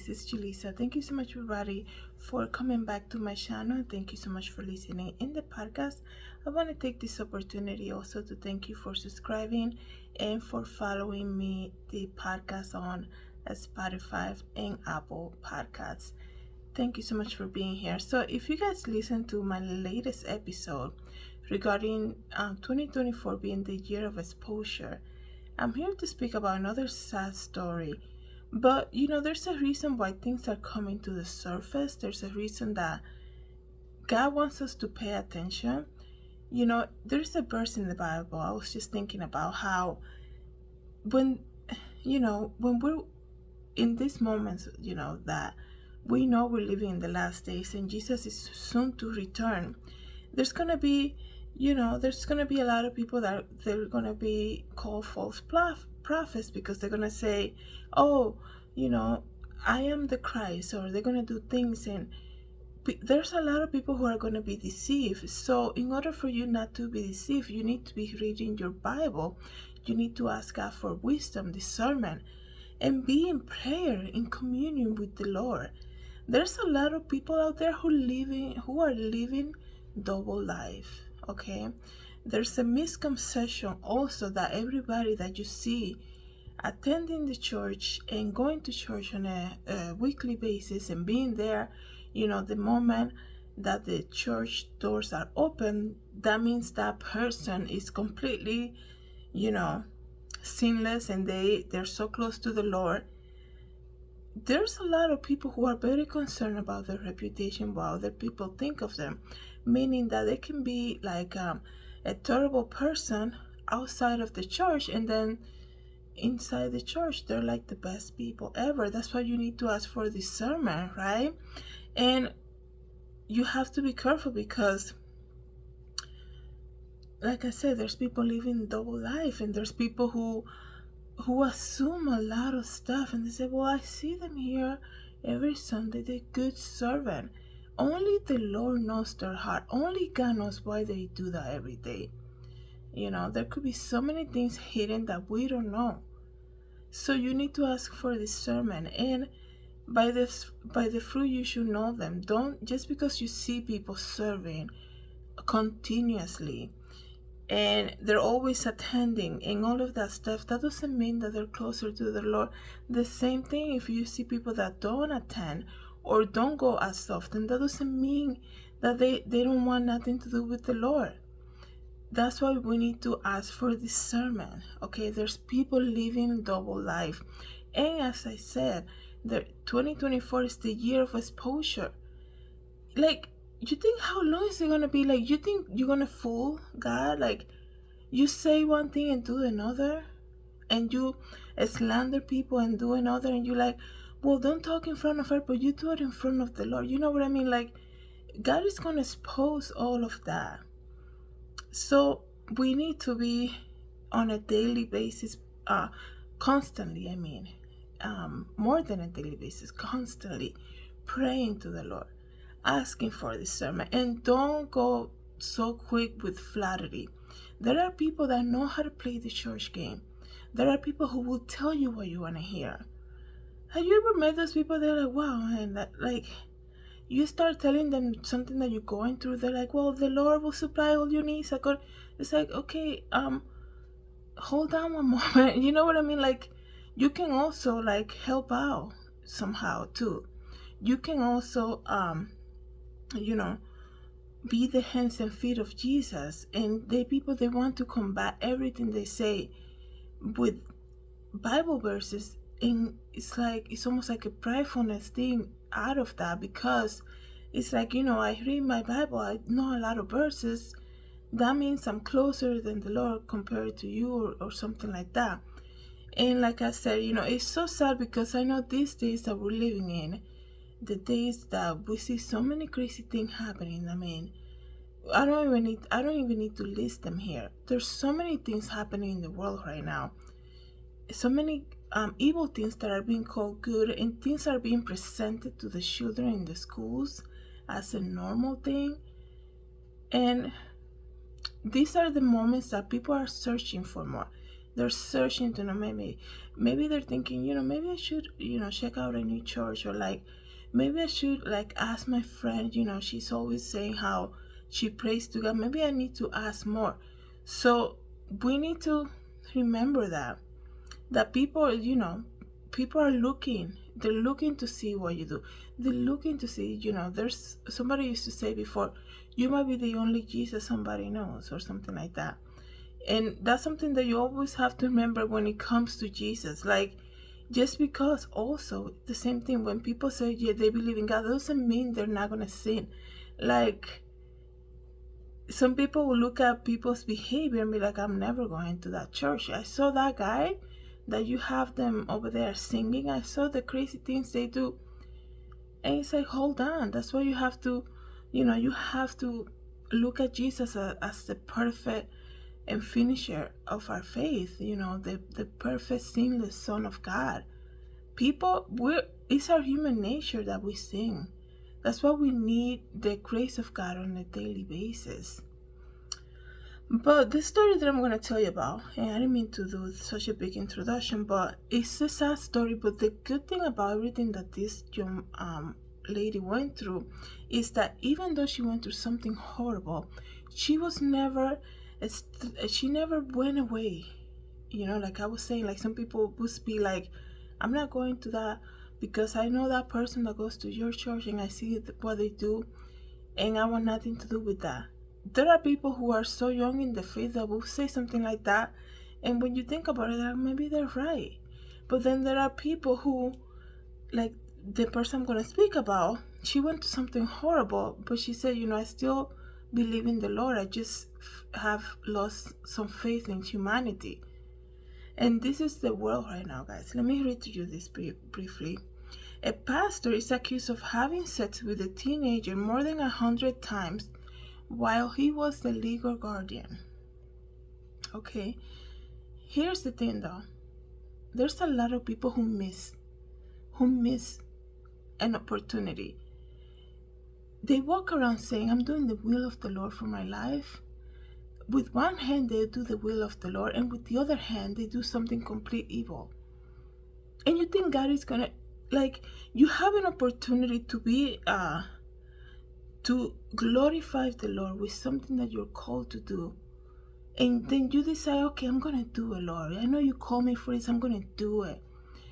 this is Julissa. Thank you so much, everybody, for coming back to my channel. Thank you so much for listening in the podcast. I want to take this opportunity also to thank you for subscribing and for following me, the podcast on Spotify and Apple Podcasts. Thank you so much for being here. So, if you guys listen to my latest episode regarding 2024 being the year of exposure, I'm here to speak about another sad story. But there's a reason why things are coming to the surface. There's a reason that God wants us to pay attention. There's a verse in the Bible. I was just thinking about how when we're in these moments, that we know we're living in the last days and Jesus is soon to return. There's gonna be a lot of people that they're gonna be called false prophets because they're gonna say, oh, I am the Christ, or they're gonna do things, and there's a lot of people who are gonna be deceived. So in order for you not to be deceived, you need to be reading your Bible. You need to ask God for wisdom, discernment, and be in prayer, in communion with the Lord. There's a lot of people out there who are living double life. Okay, there's a misconception also that everybody that you see attending the church and going to church on a weekly basis and being there, the moment that the church doors are open, that means that person is completely, sinless, and they're so close to the Lord. There's a lot of people who are very concerned about their reputation, what other people think of them, meaning that they can be like a terrible person outside of the church, and then inside the church they're like the best people ever. That's why you need to ask for discernment, right? And you have to be careful because, like I said, there's people living double life, and there's people who assume a lot of stuff, and they say, well, I see them here every Sunday, they're good servant. Only the Lord knows their heart. Only God knows why they do that every day. There could be so many things hidden that we don't know. So you need to ask for discernment, and by the fruit you should know them. Don't just because you see people serving continuously and they're always attending and all of that stuff, that doesn't mean that they're closer to the Lord. The same thing if you see people that don't attend or don't go as often, that doesn't mean that they don't want nothing to do with the Lord. That's why we need to ask for discernment. Okay, there's people living double life, and as I said, the 2024 is the year of exposure. Like, you think how long is it gonna be? Like, you think you're gonna fool God? Like, you say one thing and do another, and you slander people and do another, and you're like, well, don't talk in front of her, but you do it in front of the Lord. You know what I mean? Like, God is gonna expose all of that. So we need to be on a daily basis, constantly, more than a daily basis, constantly praying to the Lord, asking for discernment, and don't go so quick with flattery. There are people that know how to play the church game. There are people who will tell you what you want to hear. Have you ever met those people? They're like, wow, man, like, you start telling them something that you're going through, they're like, well, the Lord will supply all your needs. It's like, okay, hold on one moment. You know what I mean? Like, you can also like help out somehow too. You can also be the hands and feet of Jesus, and the people, they want to combat everything they say with Bible verses, and it's almost like a pridefulness thing out of that, because it's like, I read my Bible, I know a lot of verses, that means I'm closer than the Lord compared to you, or something like that. And like I said, it's so sad because I know these days that we're living in, the days that we see so many crazy things happening. I don't even need to list them here. There's so many things happening in the world right now. So many evil things that are being called good, and things are being presented to the children in the schools as a normal thing. And these are the moments that people are searching for more. They're searching to know, maybe they're thinking, maybe I should, check out a new church, or like maybe I should like ask my friend, she's always saying how she prays to God. Maybe I need to ask more. So we need to remember that people, people are looking. They're looking to see what you do. They're looking to see, there's somebody used to say before, you might be the only Jesus somebody knows, or something like that. And that's something that you always have to remember when it comes to Jesus. Like, just because also the same thing, when people say, yeah, they believe in God, doesn't mean they're not gonna sin. Like, some people will look at people's behavior and be like, I'm never going to that church. I saw that guy that you have them over there singing. I saw the crazy things they do. And it's like, hold on. That's why you have to, you have to look at Jesus as the perfect and finisher of our faith, the perfect, sinless Son of God. It's our human nature that we sin. That's why we need the grace of God on a daily basis. But this story that I'm going to tell you about, and I didn't mean to do such a big introduction, but it's a sad story. But the good thing about everything that this young lady went through is that even though she went through something horrible, she never went away. Like I was saying, like some people would be like, I'm not going to that because I know that person that goes to your church and I see what they do, and I want nothing to do with that. There are people who are so young in the faith that will say something like that, and when you think about it, like, maybe they're right. But then there are people who, like the person I'm going to speak about, she went to something horrible, but she said, I still believe in the Lord. I just have lost some faith in humanity. And this is the world right now, guys. Let me read to you this briefly. A pastor is accused of having sex with a teenager more than 100 times while he was the legal guardian. Okay, here's the thing though. There's a lot of people who miss an opportunity. They walk around saying, I'm doing the will of the Lord for my life. With one hand, they do the will of the Lord, and with the other hand, they do something complete evil. And you think God is gonna, like, you have an opportunity to be, to glorify the Lord with something that you're called to do. And then you decide, okay, I'm gonna do it, Lord. I know you call me for this, I'm gonna do it.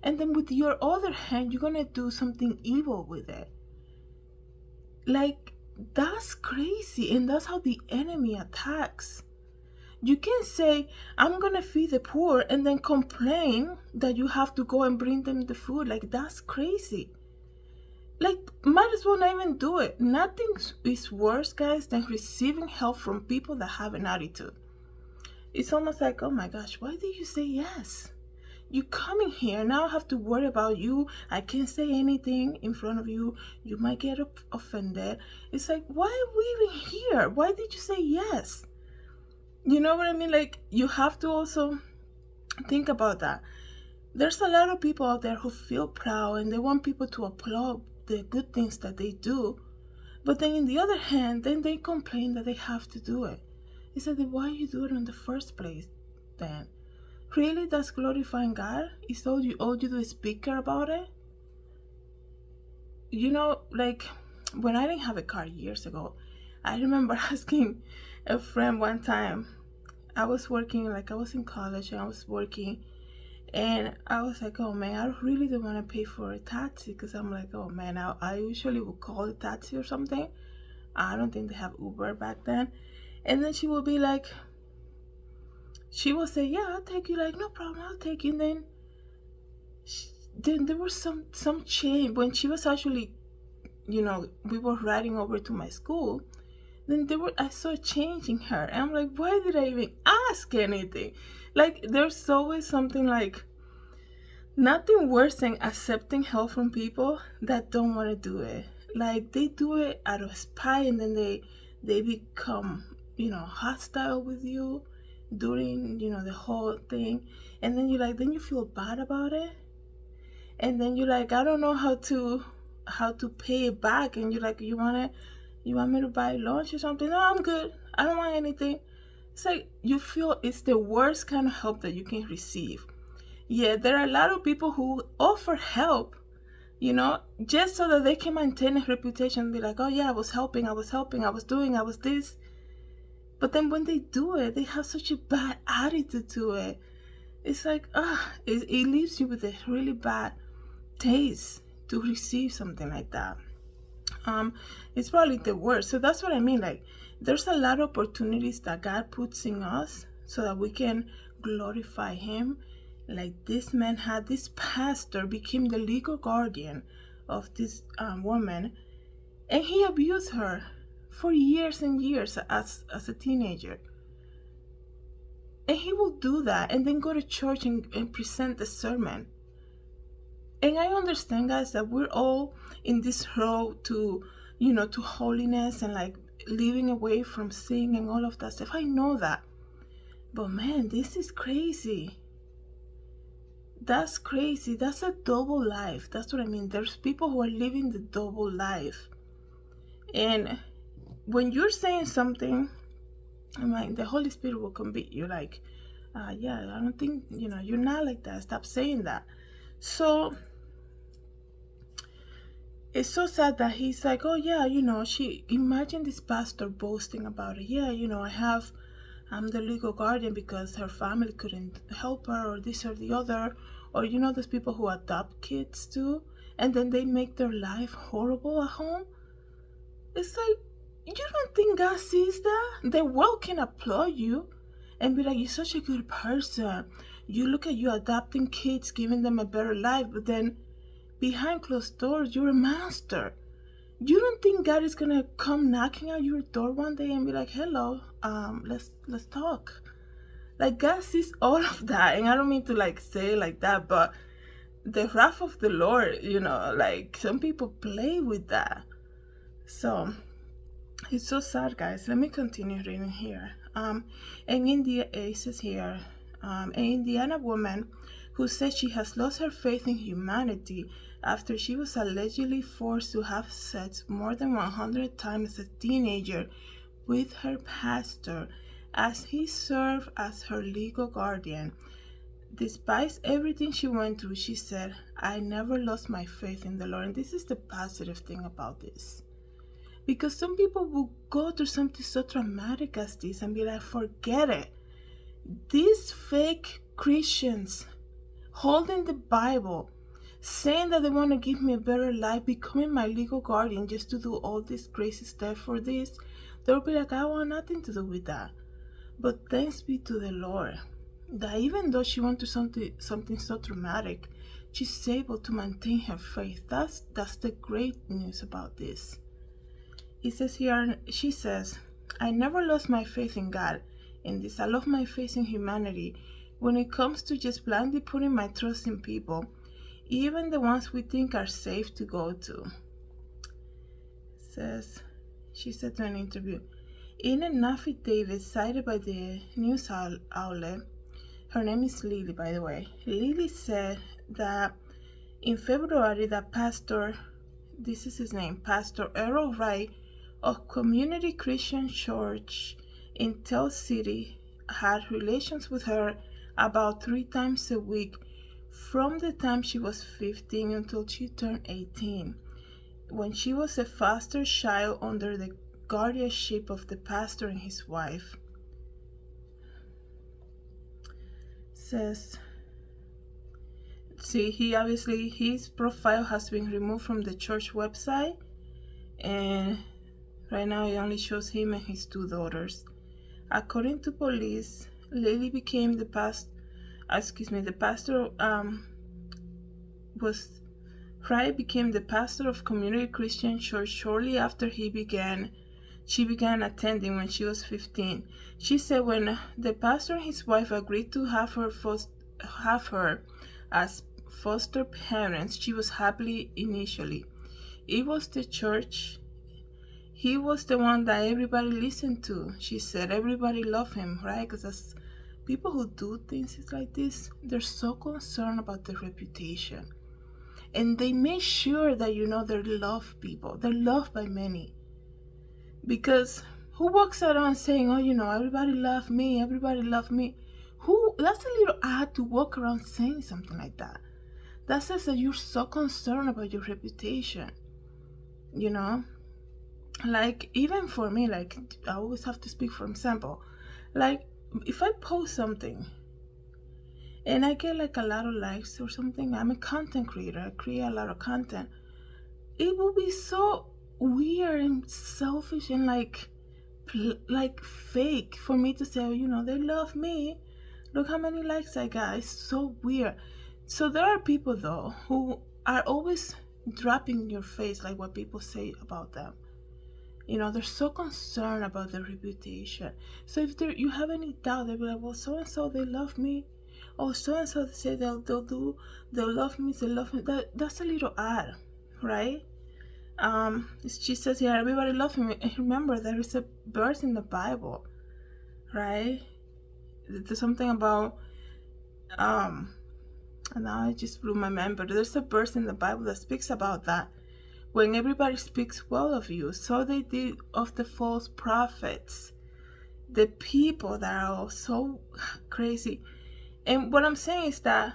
And then with your other hand, you're gonna do something evil with it. Like, that's crazy, and that's how the enemy attacks. You can't say, I'm gonna feed the poor, and then complain that you have to go and bring them the food. Like, that's crazy. Like, might as well not even do it. Nothing is worse, guys, than receiving help from people that have an attitude. It's almost like, oh my gosh, why did you say yes? You coming here, now I have to worry about you. I can't say anything in front of you. You might get offended. It's like, why are we even here? Why did you say yes? You know what I mean? Like, you have to also think about that. There's a lot of people out there who feel proud and they want people to applaud the good things that they do. But then in the other hand, then they complain that they have to do it. It's like, why you do it in the first place then? Really, that's glorifying God? Is all you do is bicker about it? Like, when I didn't have a car years ago, I remember asking a friend one time. I was working, like I was in college and I was working, and I was like, oh man, I really don't want to pay for a taxi, because I'm like, oh man, I usually would call a taxi or something. I don't think they have Uber back then. And then she will be like, she will say, yeah, I'll take you. Like, no problem, I'll take you. And then there was some change when she was actually, we were riding over to my school. Then I saw a change in her, and I'm like, why did I even ask anything? Like, there's always something, like, nothing worse than accepting help from people that don't want to do it. Like, they do it out of spite, and then they become, hostile with you during, the whole thing. And then then you feel bad about it. And then you're like, I don't know how to pay it back. And you're like, you want me to buy lunch or something? No, I'm good. I don't want anything. It's like you feel it's the worst kind of help that you can receive. Yeah, there are a lot of people who offer help, just so that they can maintain a reputation, be like, oh yeah, I was doing, I was this. But then when they do it, they have such a bad attitude to it. It's like, it leaves you with a really bad taste to receive something like that. It's probably the worst. So that's what I mean. Like, there's a lot of opportunities that God puts in us so that we can glorify Him. Like this man had, this pastor became the legal guardian of this woman, and he abused her for years and years as a teenager. And he will do that and then go to church and present the sermon. And I understand, guys, that we're all in this road to, to holiness and like living away from sin and all of that stuff. I know that. But man, this is crazy. That's crazy. That's a double life. That's what I mean. There's people who are living the double life. And when you're saying something, I'm like, the Holy Spirit will convict you. Like, yeah, I don't think, you're not like that. Stop saying that. So it's so sad that he's like, oh yeah, imagine this pastor boasting about it. Yeah, I'm the legal guardian because her family couldn't help her, or this or the other. Or those people who adopt kids too, and then they make their life horrible at home. It's like, you don't think God sees that? The world can applaud you and be like, you're such a good person. You look at you adopting kids, giving them a better life, but then behind closed doors, you're a monster. You don't think God is gonna come knocking at your door one day and be like, hello, let's talk. Like, God sees all of that, and I don't mean to like say it like that, but the wrath of the Lord, like some people play with that. So it's so sad, guys. Let me continue reading here. And India, it says here, an Indiana woman who says she has lost her faith in humanity after she was allegedly forced to have sex more than 100 times as a teenager with her pastor, as he served as her legal guardian. Despite everything she went through, she said, I never lost my faith in the Lord. And this is the positive thing about this. Because some people will go through something so traumatic as this and be like, forget it. These fake Christians holding the Bible, saying that they want to give me a better life, becoming my legal guardian just to do all this crazy stuff for this, they'll be like, I want nothing to do with that. But thanks be to the Lord that even though she went through something so traumatic, she's able to maintain her faith. That's the great news about this. It says here, she says, I never lost my faith in God. In this, I love my faith in humanity. When it comes to just blindly putting my trust in people, even the ones we think are safe to go to. She said to an interview, in an affidavit cited by the news outlet, her name is Lily, by the way. Lily said that in February, that pastor, this is his name, Pastor Errol Wright of Community Christian Church in Tell City, had relations with her about 3 times a week from the time she was 15 until she turned 18, when she was a foster child under the guardianship of the pastor and his wife. Says, see, his profile has been removed from the church website, and right now it only shows him and his 2 daughters. According to police, Lily became the pastor Wright became the pastor of Community Christian Church shortly after she began attending when she was 15. She said when the pastor and his wife agreed to have her as foster parents, she was happy initially. It was the church. He was the one that everybody listened to. She said everybody loved him, right? Because people who do things like this, they're so concerned about their reputation. And they make sure that, they're loved people. They're loved by many. Because Who walks around saying, oh, everybody love me, everybody love me? Who? That's a little odd to walk around saying something like that. That says that you're so concerned about your reputation, you know? Like, even for me, like, I always have to speak for example. Like, if I post something and I get like a lot of likes or something, I'm a content creator, I create a lot of content. It will be so weird and selfish and like fake for me to say, they love me. Look how many likes I got. It's so weird. So there are people though who are always dropping in your face like what people say about them. They're so concerned about their reputation. So if you have any doubt, they'll be like, well, so and so they love me. Oh, so and so they say they'll love me, they love me. That's a little odd, right? She says here, everybody loves me. And remember, there is a verse in the Bible, right? There's something about and now I just blew my mind, but there's a verse in the Bible that speaks about that. When everybody speaks well of you, so they did of the false prophets, the people that are all so crazy. And what I'm saying is that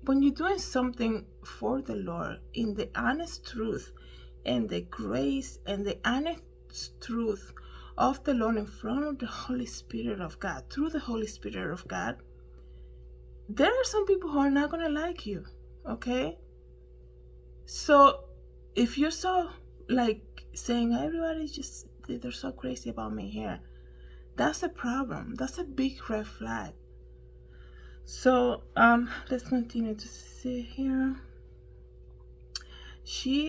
when you're doing something for the Lord in the honest truth and the grace and the honest truth of the Lord in front of the Holy Spirit of God, through the Holy Spirit of God, there are some people who are not going to like you, okay? So if you're so like saying everybody just, they're so crazy about me here, that's a problem. That's a big red flag. So let's continue to see here.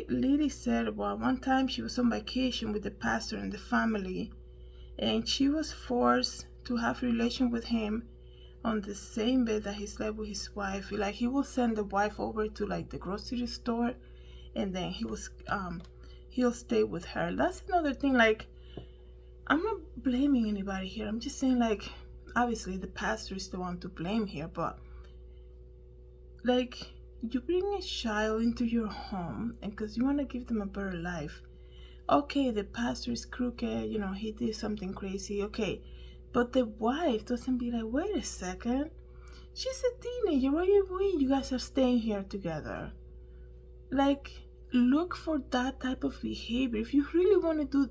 Lily said, well, one time she was on vacation with the pastor and the family, and she was forced to have a relation with him on the same bed that he slept with his wife. Like, he will send the wife over to like the grocery store, and then he'll stay with her. That's another thing. Like, I'm not blaming anybody here. I'm just saying, like, obviously the pastor is the one to blame here, but like, you bring a child into your home and because you want to give them a better life. Okay, the pastor is crooked, he did something crazy, okay, but the wife doesn't be like, wait a second, she's a teenager, what do you mean you guys are staying here together? Like, look for that type of behavior. If you really want to do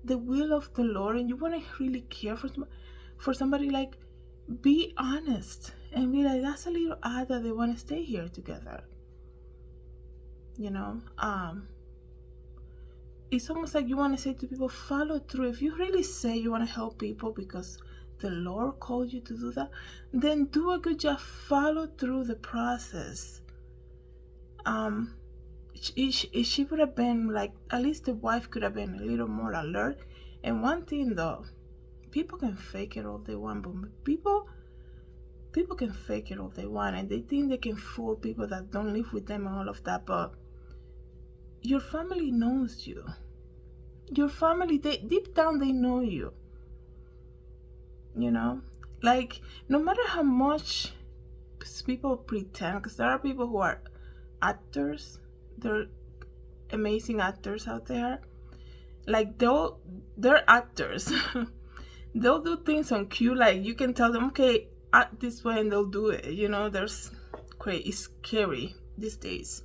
the will of the Lord and you want to really care for somebody, like, be honest and be like, that's a little odd that they want to stay here together. It's almost like you want to say to people, follow through. If you really say you want to help people because the Lord called you to do that, then do a good job. Follow through the process. She would have been like, at least the wife could have been a little more alert. And one thing though, people can fake it all they want, but people can fake it all they want, and they think they can fool people that don't live with them and all of that. But your family knows you. Your family, deep down, they know you. Like, no matter how much people pretend, because there are people who are actors, they're amazing actors out there. Like, they're actors. They'll do things on cue, like you can tell them, okay, act this way, and they'll do it. There's it's scary these days.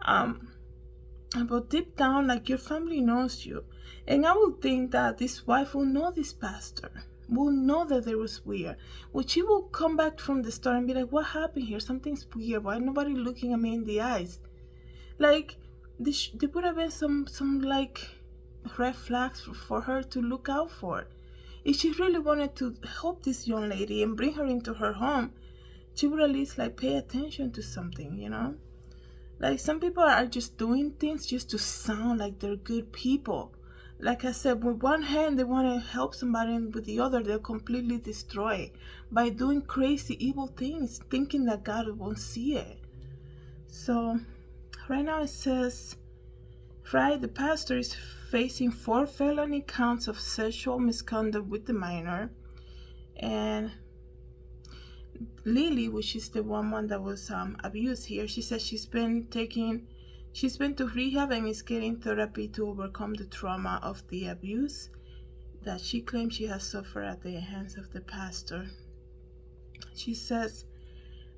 But deep down, like, your family knows you. And I would think that this wife will know this pastor, will know that there was weird. When she will come back from the store and be like, what happened here? Something's weird. Why nobody looking at me in the eyes? Like, there would have been some like red flags for her to look out for. If she really wanted to help this young lady and bring her into her home, she would at least like pay attention to something, Like, some people are just doing things just to sound like they're good people. Like I said, with one hand they want to help somebody, and with the other they'll completely destroy by doing crazy evil things, thinking that God won't see it. So right now it says, right, the pastor is facing 4 felony counts of sexual misconduct with the minor, and Lily, which is the one that was abused here, she says she's been to rehab and is getting therapy to overcome the trauma of the abuse. that she claims she has suffered at the hands of the pastor. She says,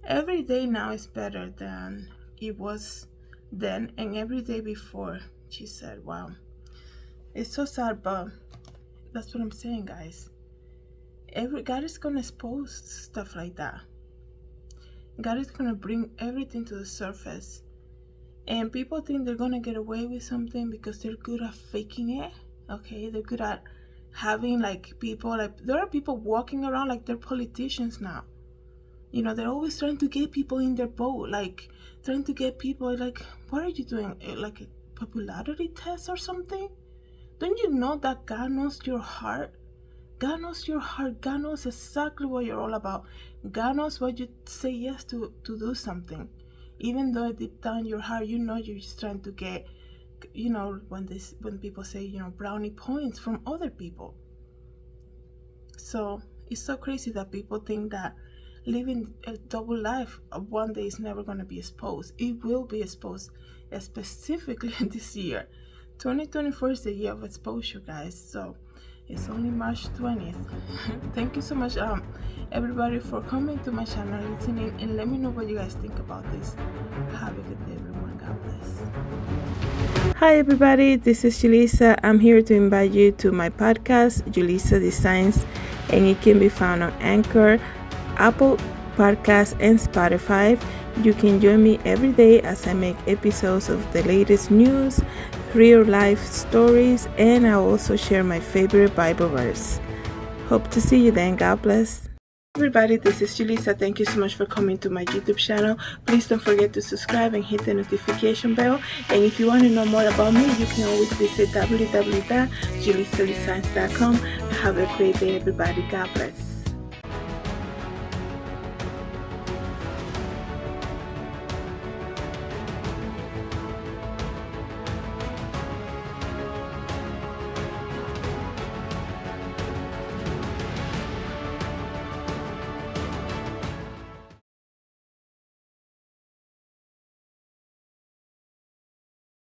every day now is better than it was then and every day before. She said, wow. It's so sad, but that's what I'm saying, guys. God is going to expose stuff like that. God is going to bring everything to the surface. And people think they're going to get away with something because they're good at faking it. Okay, they're good at having people, there are people walking around like they're politicians now. You know, they're always trying to get people in their boat, trying to get people, what are you doing? Like a popularity test or something? Don't you know that God knows your heart? God knows your heart. God knows exactly what you're all about. God knows what you say yes to do something. Even though deep down your heart, you know you're just trying to get, when people say, brownie points from other people. So it's so crazy that people think that living a double life one day is never going to be exposed. It will be exposed, specifically this year. 2024 is the year of exposure, guys. So it's only March 20th. Thank you so much, everybody, for coming to my channel, listening, and let me know what you guys think about this. Have a good day, everyone. God bless. Hi, everybody. This is Julissa. I'm here to invite you to my podcast, Julissadesigns, and it can be found on Anchor, Apple Podcasts, and Spotify. You can join me every day as I make episodes of the latest news, real life stories, and I also share my favorite Bible verse. Hope to see you then. God bless. Everybody, this is Julissa. Thank you so much for coming to my YouTube channel. Please don't forget to subscribe and hit the notification bell. And if you want to know more about me, you can always visit www.julissadesigns.com. Have a great day, everybody. God bless.